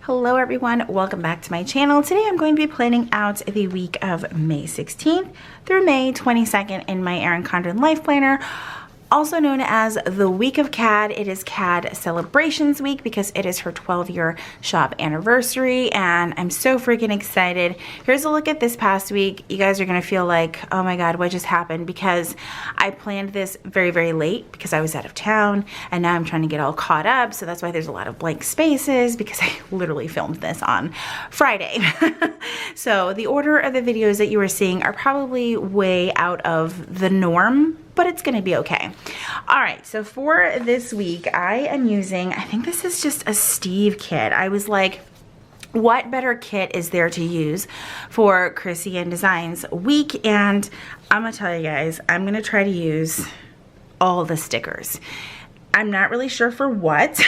Hello everyone, welcome back to my channel. Today I'm going to be planning out the week of May 16th through May 22nd in my ERIN CONDREN Life Planner, also known as the week of CAD. It is CAD Celebrations Week because it is her 12-year shop anniversary and I'm so freaking excited. Here's a look at this past week. You guys are gonna feel like, oh my god, what just happened? Because I planned this very, very late because I was out of town and now I'm trying to get all caught up. So that's why there's a lot of blank spaces because I literally filmed this on Friday. So the order of the videos that you are seeing are probably way out of the norm, but it's gonna be okay. All right, so for this week, I am using, I think this is just a Steve kit. I was like, what better kit is there to use for Chrissy and Designs week? And I'm gonna tell you guys, I'm gonna try to use all the stickers. I'm not really sure for what,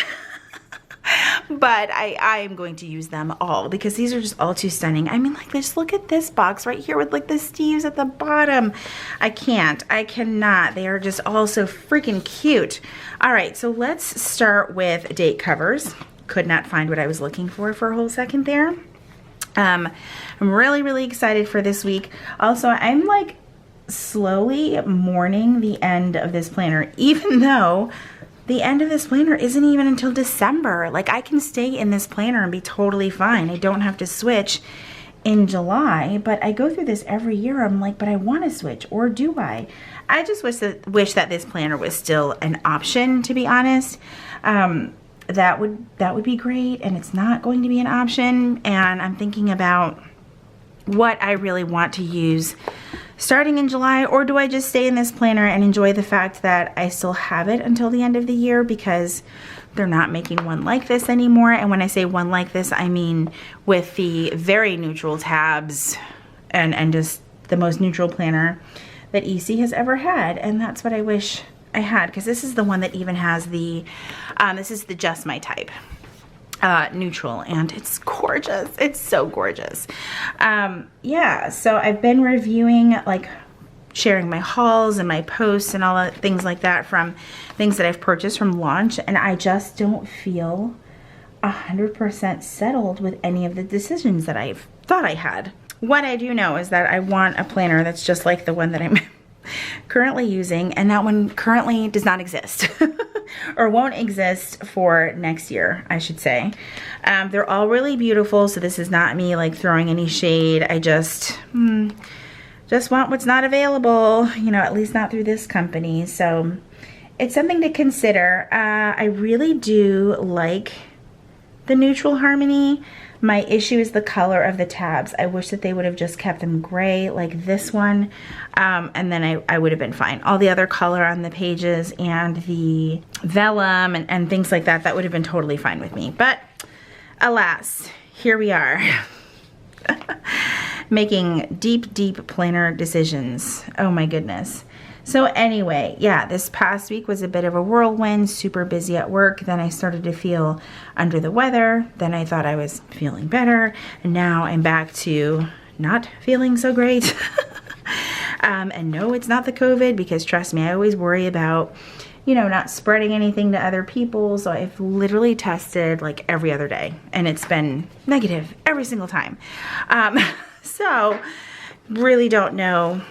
but I am going to use them all because these are just all too stunning. I mean, like, just look at this box right here with like the Steves at the bottom. I cannot. They are just all so freaking cute. All right, so let's start with date covers. Could not find what I was looking for a whole second there. I'm really, really excited for this week. Also, I'm like slowly mourning the end of this planner, even though the end of this planner isn't even until December. Like, I can stay in this planner and be totally fine. I don't have to switch in July, but I go through this every year. I'm like, but I want to switch, or do I? I just wish that this planner was still an option, to be honest. That would be great, and it's not going to be an option, and I'm thinking about what I really want to use starting in July, or do I just stay in this planner and enjoy the fact that I still have it until the end of the year because they're not making one like this anymore. And when I say one like this, I mean with the very neutral tabs and just the most neutral planner that EC has ever had. And that's what I wish I had, because this is the one that even has the, this is the Just My Type neutral, and it's gorgeous. It's so gorgeous. Yeah, so I've been reviewing, like sharing my hauls and my posts and all the things like that from things that I've purchased from launch, and I just don't feel 100% settled with any of the decisions that I've thought I had. What I do know is that I want a planner that's just like the one that I'm currently using, and that one currently does not exist or won't exist for next year, I should say. They're all really beautiful, so this is not me like throwing any shade. I just want what's not available, you know, at least not through this company. So it's something to consider. I really do like the neutral harmony. My issue is the color of the tabs. I wish that they would have just kept them gray like this one, and then I would have been fine. All the other color on the pages and the vellum and things like that, that would have been totally fine with me. But alas, here we are. Making deep, deep planner decisions. Oh my goodness. So anyway, yeah, this past week was a bit of a whirlwind, super busy at work. Then I started to feel under the weather. Then I thought I was feeling better. And now I'm back to not feeling so great. And no, it's not the COVID, because trust me, I always worry about, you know, not spreading anything to other people. So I've literally tested like every other day and it's been negative every single time. So really don't know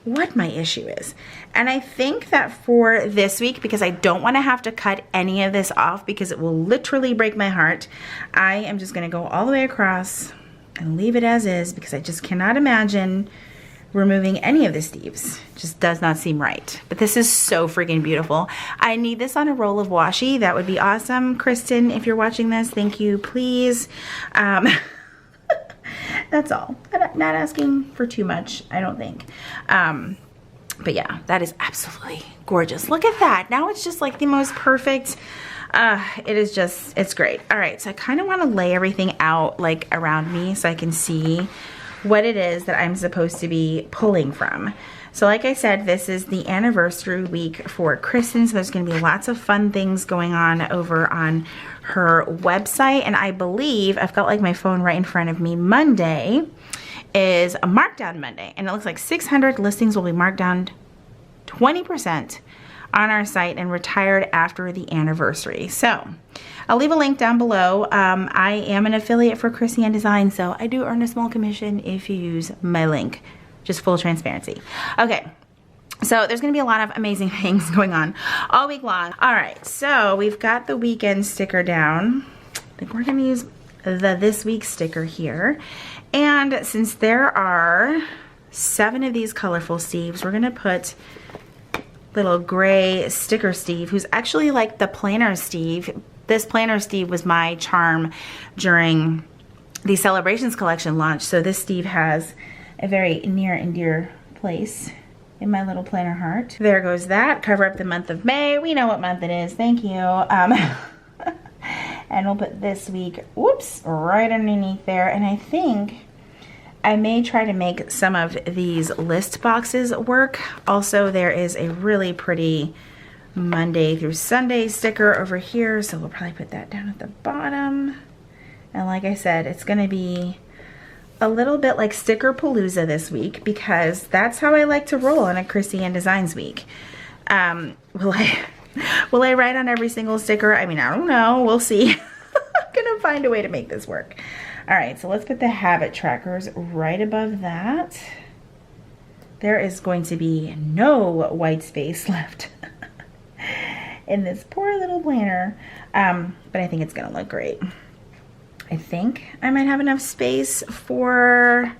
what my issue is. And I think that for this week, because I don't want to have to cut any of this off because it will literally break my heart, I am just going to go all the way across and leave it as is, because I just cannot imagine removing any of the Steves. Just does not seem right. But this is so freaking beautiful. I need this on a roll of washi. That would be awesome. Kristen, if you're watching this, thank you, please. That's all. I'm not asking for too much, I don't think. But yeah, that is absolutely gorgeous. Look at that. Now it's just like the most perfect. It is just, it's great. All right, so I kind of want to lay everything out like around me so I can see what it is that I'm supposed to be pulling from. So like I said, this is the anniversary week for Kristen, so there's going to be lots of fun things going on over on her website. And I believe, I've got like my phone right in front of me, Monday is a markdown Monday, and it looks like 600 listings will be marked down 20% on our site and retired after the anniversary. So I'll leave a link down below. I am an affiliate for Chrissy and Designs, so I do earn a small commission if you use my link. Just full transparency. Okay, so there's gonna be a lot of amazing things going on all week long. All right, so we've got the weekend sticker down. I think we're gonna use the this week sticker here. And since there are 7 of these colorful Steves, we're gonna put little gray sticker Steve, who's actually like the planner Steve. This planner Steve was my charm during the Celebrations collection launch. So this Steve has a very near and dear place in my little planner heart. There goes that. Cover up the month of May. We know what month it is. Thank you. And we'll put this week, whoops, right underneath there. And I think I may try to make some of these list boxes work. Also, there is a really pretty Monday through Sunday sticker over here. So we'll probably put that down at the bottom. And like I said, it's gonna be a little bit like Sticker Palooza this week because that's how I like to roll on a Chrissy and Designs week. Will I write on every single sticker? I mean, I don't know, we'll see. I'm gonna find a way to make this work. All right, so let's put the habit trackers right above that. There is going to be no white space left in this poor little planner, but I think it's gonna look great. I think I might have enough space for,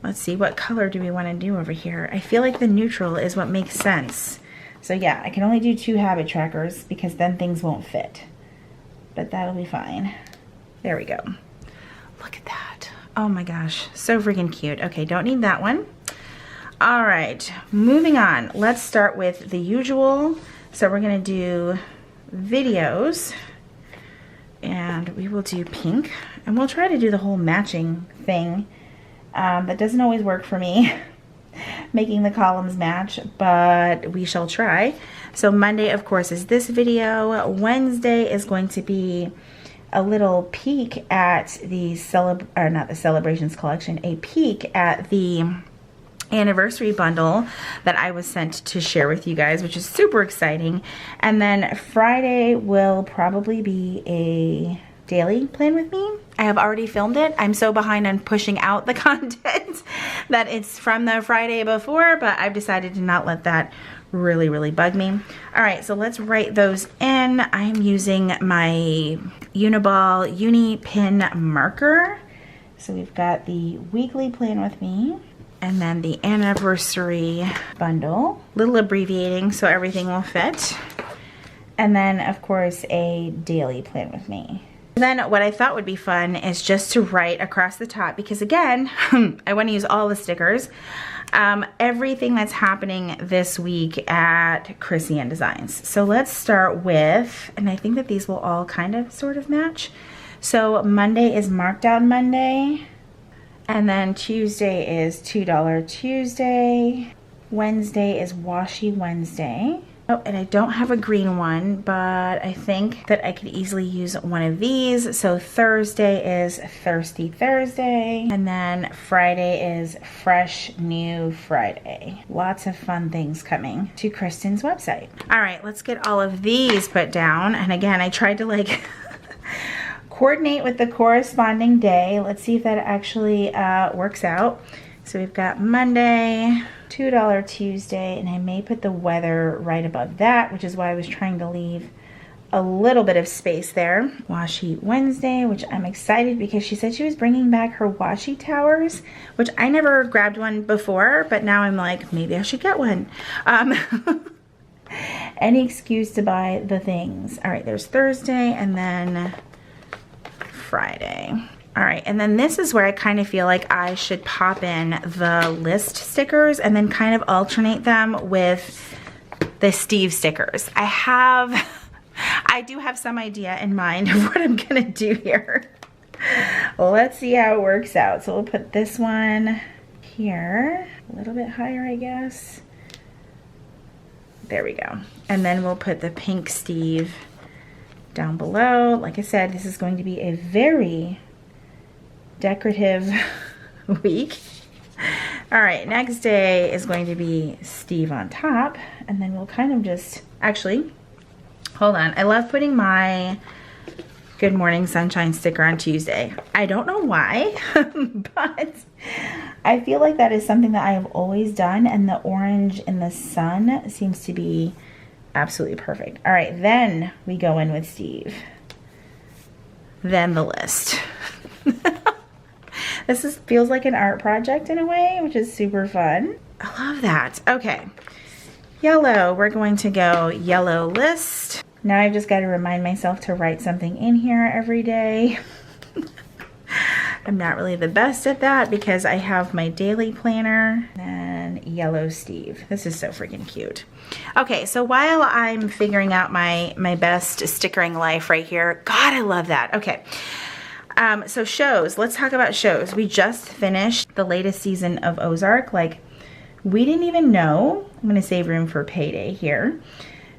let's see, what color do we want to do over here? I feel like the neutral is what makes sense. So yeah, I can only do 2 habit trackers because then things won't fit, but that'll be fine. There we go. Look at that. Oh my gosh, so freaking cute. Okay, don't need that one. All right, moving on. Let's start with the usual. So we're gonna do videos. And we will do pink, and we'll try to do the whole matching thing. That doesn't always work for me, making the columns match, but we shall try. So Monday, of course, is this video. Wednesday is going to be a little peek at the not the Celebrations collection, a peek at the anniversary bundle that I was sent to share with you guys, which is super exciting. And then Friday will probably be a daily plan with me. I have already filmed it. I'm so behind on pushing out the content that it's from the Friday before, but I've decided to not let that really bug me. All right, so let's write those in. I'm using my Uniball Uni Pin marker. So we've got the weekly plan with me, and then the anniversary bundle, little abbreviating so everything will fit. And then of course a daily plan with me. Then what I thought would be fun is just to write across the top, because again, I want to use all the stickers, everything that's happening this week at Chrissy and Designs. So let's start with, and I think that these will all kind of sort of match. So Monday is Markdown Monday. And then Tuesday is $2 Tuesday. Wednesday is Washi Wednesday. Oh, and I don't have a green one, but I think that I could easily use one of these. So Thursday is Thirsty Thursday. And then Friday is Fresh New Friday. Lots of fun things coming to Kristen's website. All right, let's get all of these put down. And again, I tried to like coordinate with the corresponding day. Let's see if that actually works out. So we've got Monday, $2 Tuesday, and I may put the weather right above that, which is why I was trying to leave a little bit of space there. Washi Wednesday, which I'm excited because she said she was bringing back her washi towers, which I never grabbed one before, but now I'm like, maybe I should get one. Any excuse to buy the things. All right, there's Thursday, and then Friday. All right, and then this is where I kind of feel like I should pop in the list stickers and then kind of alternate them with the Steve stickers. I do have some idea in mind of what I'm gonna do here. Well, let's see how it works out. So we'll put this one here, a little bit higher, I guess. There we go. And then we'll put the pink Steve down below. Like I said, this is going to be a very decorative week. All right, next day is going to be Steve on top, and then we'll kind of just, actually, hold on. I love putting my Good Morning Sunshine sticker on Tuesday. I don't know why, but I feel like that is something that I have always done, and the orange in the sun seems to be absolutely perfect. All right, then we go in with Steve. Then the list. This feels like an art project in a way, which is super fun. I love that. Okay, yellow. We're going to go yellow list. Now I've just got to remind myself to write something in here every day. I'm not really the best at that because I have my daily planner and yellow Steve. This is so freaking cute. Okay, so while I'm figuring out my best stickering life right here, God, I love that. Okay, so shows. Let's talk about shows. We just finished the latest season of Ozark. Like, we didn't even know. I'm gonna save room for payday here.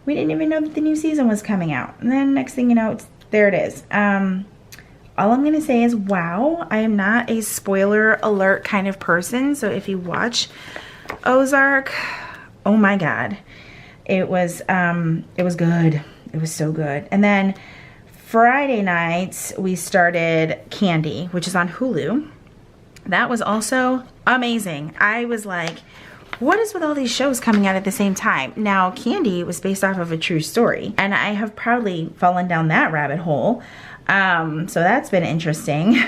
We didn't even know that the new season was coming out. And then next thing you know, there it is. All I'm gonna say is, wow, I am not a spoiler alert kind of person. So if you watch Ozark, oh my God, it was good. It was so good. And then Friday nights, we started Candy, which is on Hulu. That was also amazing. I was like, what is with all these shows coming out at the same time? Now, Candy was based off of a true story, and I have proudly fallen down that rabbit hole. So that's been interesting.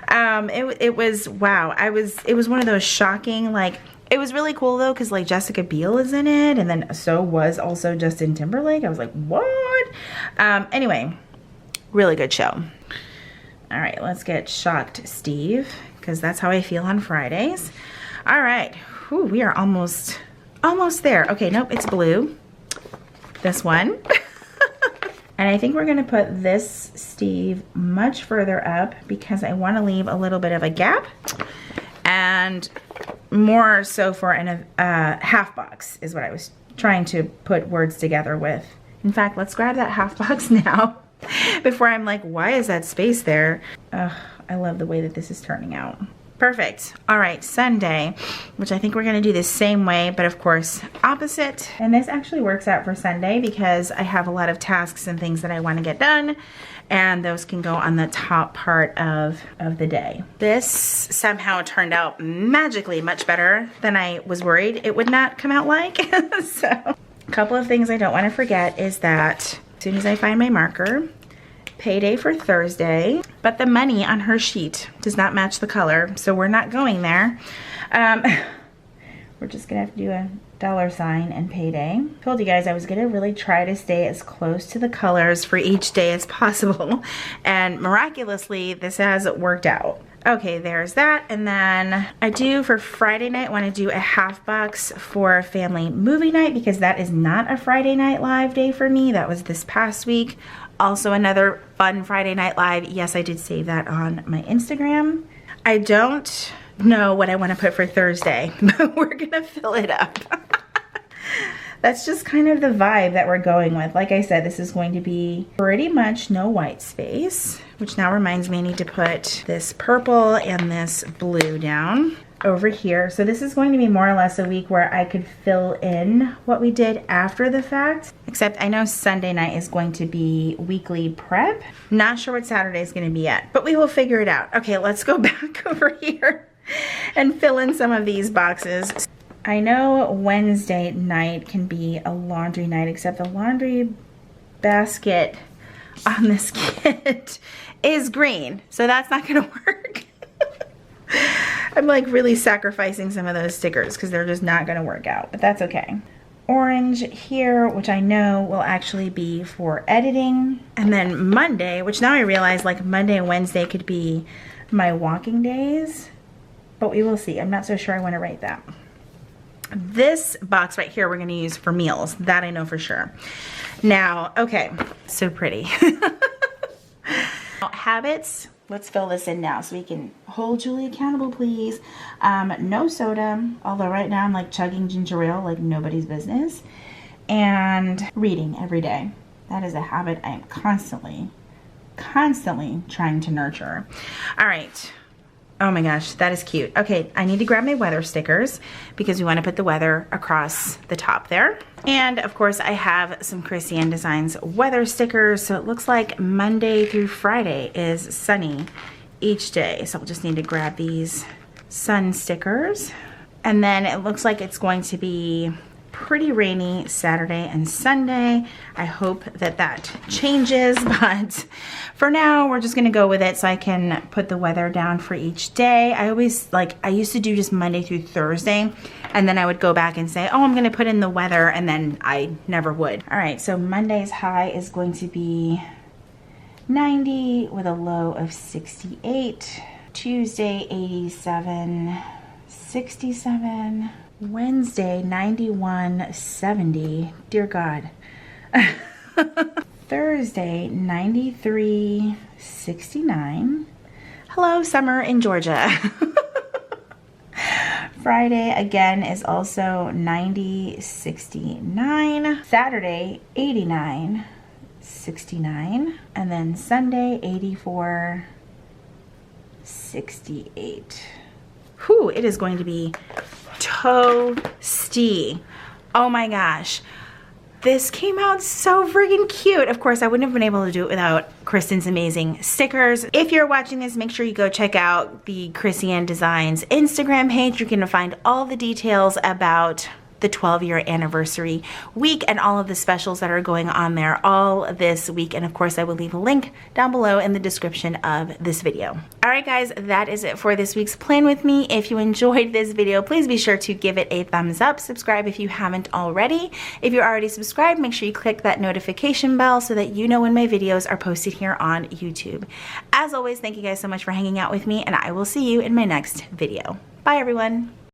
It was, wow. It was one of those shocking, like, it was really cool though, because like Jessica Biel is in it, and then so was also Justin Timberlake. I was like, what? Anyway, really good show. All right, let's get shocked Steve, because that's how I feel on Fridays. All right, whew, we are almost there. Okay, nope, it's blue. This one. And I think we're gonna put this Steve much further up because I wanna leave a little bit of a gap, and more so for a half box is what I was trying to put words together with. In fact, let's grab that half box now before I'm like, why is that space there? I love the way that this is turning out. Perfect. All right, Sunday, which I think we're gonna do the same way, but of course, opposite. And this actually works out for Sunday because I have a lot of tasks and things that I wanna get done, and those can go on the top part of the day. This somehow turned out magically much better than I was worried it would not come out like. So, a couple of things I don't wanna forget is that as soon as I find my marker, payday for Thursday, but the money on her sheet does not match the color, so we're not going there. We're just gonna have to do a $ and payday. Told you guys I was gonna really try to stay as close to the colors for each day as possible, and miraculously this has worked out. Okay, there's that. And then I do for Friday night want to do a half box for family movie night because that is not a Friday night live day for me. That was this past week. Also another fun Friday night live. Yes, I did save that on my Instagram. I don't know what I want to put for Thursday, but we're gonna fill it up. That's just kind of the vibe that we're going with. Like I said, this is going to be pretty much no white space, which now reminds me I need to put this purple and this blue down over here. So this is going to be more or less a week where I could fill in what we did after the fact, except I know Sunday night is going to be weekly prep. Not sure what Saturday is going to be yet, but we will figure it out. Okay, let's go back over here and fill in some of these boxes. I know Wednesday night can be a laundry night, except the laundry basket on this kit is green, so that's not gonna work. I'm like really sacrificing some of those stickers because they're just not gonna work out, but that's okay. Orange here, which I know will actually be for editing. And then Monday, which now I realize like Monday and Wednesday could be my walking days, but we will see. I'm not so sure I wanna write that. This box right here we're going to use for meals. That I know for sure. Now, okay, so pretty. Habits. Let's fill this in now so we can hold Julie accountable, please. No soda, although right now I'm like chugging ginger ale like nobody's business. And reading every day. That is a habit I am constantly trying to nurture. All right. Oh my gosh, that is cute. Okay, I need to grab my weather stickers because we want to put the weather across the top there. And of course I have some Chrissy and Designs weather stickers. So it looks like Monday through Friday is sunny each day. So we'll just need to grab these sun stickers. And then it looks like it's going to be pretty rainy Saturday and Sunday. I hope that that changes, but for now we're just gonna go with it so I can put the weather down for each day. I used to do just Monday through Thursday, and then I would go back and say, oh, I'm gonna put in the weather, and then I never would. All right, so Monday's high is going to be 90 with a low of 68. Tuesday, 87, 67. Wednesday, 91, 70. Dear God. Thursday, 93, 69. Hello, summer in Georgia. Friday, again, is also 90, 69. Saturday, 89, 69. And then Sunday, 84, 68. Whew, it is going to be toasty. Oh my gosh. This came out so freaking cute. Of course, I wouldn't have been able to do it without Kristen's amazing stickers. If you're watching this, make sure you go check out the Chrissy and Designs Instagram page. You're gonna find all the details about the 12-year anniversary week and all of the specials that are going on there all this week. And of course, I will leave a link down below in the description of this video. All right, guys, that is it for this week's Plan With Me. If you enjoyed this video, please be sure to give it a thumbs up. Subscribe if you haven't already. If you're already subscribed, make sure you click that notification bell so that you know when my videos are posted here on YouTube. As always, thank you guys so much for hanging out with me, and I will see you in my next video. Bye, everyone.